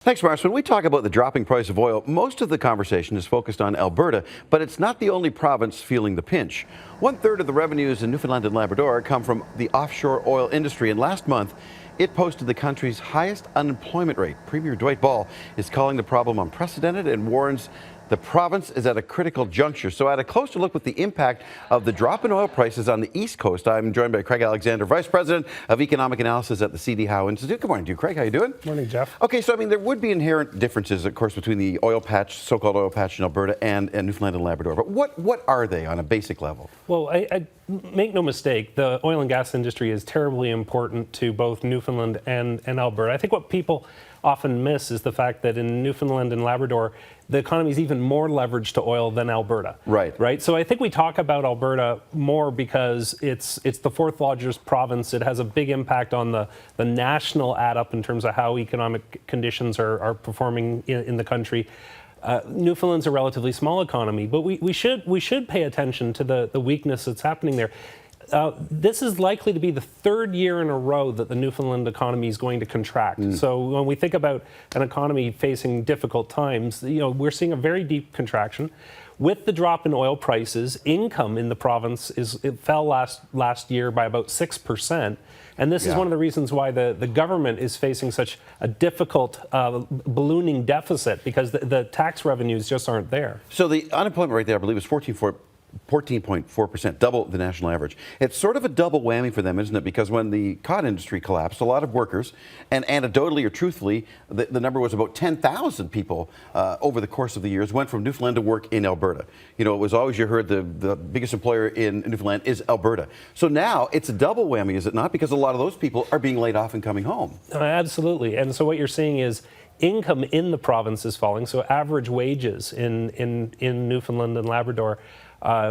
Thanks, Mars. When we talk about the dropping price of oil, most of the conversation is focused on Alberta, but it's not the only province feeling the pinch. 1/3 of the revenues in Newfoundland and Labrador come from the offshore oil industry, and last month it posted the country's highest unemployment rate. Premier Dwight Ball is calling the problem unprecedented and warns the province is at a critical juncture. So at a closer look with the impact of the drop in oil prices on the East Coast, I'm joined by Craig Alexander, Vice President of Economic Analysis at the CD Howe Institute. Good morning to you, Craig. How you doing? Morning, Jeff. Okay, so I mean, there would be inherent differences, of course, between the oil patch, so-called oil patch in Alberta and Newfoundland and Labrador. But what are they on a basic level? Well, I make no mistake, the oil and gas industry is terribly important to both Newfoundland and Alberta. I think what people often miss is the fact that in Newfoundland and Labrador, the economy is even more leveraged to oil than Alberta. Right. So I think we talk about Alberta more because it's the fourth largest province. It has a big impact on the national add up in terms of how economic conditions are performing in the country. Newfoundland's a relatively small economy, but we should pay attention to the weakness that's happening there. This is likely to be the third year in a row that the Newfoundland economy is going to contract. So when we think about an economy facing difficult times, we're seeing a very deep contraction. With the drop in oil prices, income in the province it fell last year by about 6%. And this is one of the reasons why the government is facing such a difficult ballooning deficit, because the tax revenues just aren't there. So the unemployment rate there, I believe, is 14.4%, double the national average. It's sort of a double whammy for them, isn't it? Because when the cod industry collapsed, a lot of workers, and anecdotally or truthfully, the number was about 10,000 people over the course of the years went from Newfoundland to work in Alberta. It was always, you heard, the biggest employer in Newfoundland is Alberta. So now it's a double whammy, is it not? Because a lot of those people are being laid off and coming home. Absolutely. And so what you're seeing is income in the province is falling. So average wages in Newfoundland and Labrador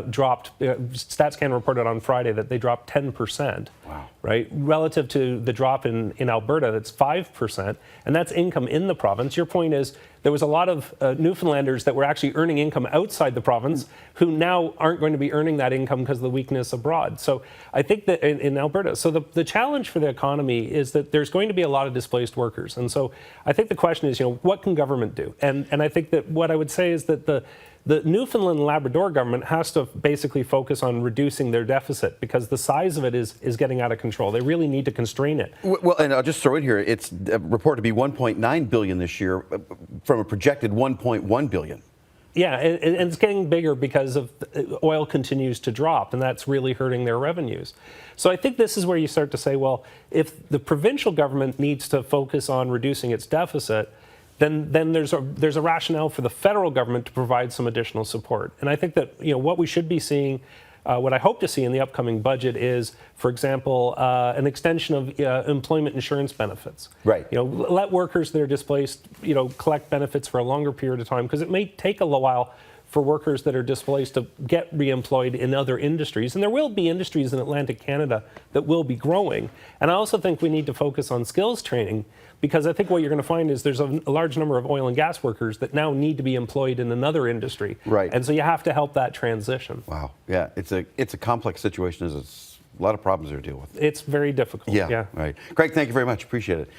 dropped. StatsCan reported on Friday that they dropped 10%. Wow. Right? Relative to the drop in Alberta, that's 5%. And that's income in the province. Your point is there was a lot of Newfoundlanders that were actually earning income outside the province who now aren't going to be earning that income because of the weakness abroad. So I think that in Alberta, so the challenge for the economy is that there's going to be a lot of displaced workers. And so I think the question is, what can government do? And I think that what I would say is that the Newfoundland and Labrador government has to basically focus on reducing their deficit, because the size of it is getting out of control. They really need to constrain it. Well, and I'll just throw in here, it's reported to be $1.9 billion this year from a projected $1.1 billion. Yeah, and it's getting bigger because of oil continues to drop, and that's really hurting their revenues. So I think this is where you start to say, well, if the provincial government needs to focus on reducing its deficit, then there's a rationale for the federal government to provide some additional support. And I think that what we should be seeing, what I hope to see in the upcoming budget is, for example, an extension of employment insurance benefits. Right. Let workers that are displaced, collect benefits for a longer period of time, because it may take a little while for workers that are displaced to get reemployed in other industries. And there will be industries in Atlantic Canada that will be growing. And I also think we need to focus on skills training, because I think what you're going to find is there's a large number of oil and gas workers that now need to be employed in another industry. Right. And so you have to help that transition. Wow. Yeah, it's a complex situation. There's a lot of problems there to deal with. It's very difficult. Yeah. Right. Craig, thank you very much. Appreciate it.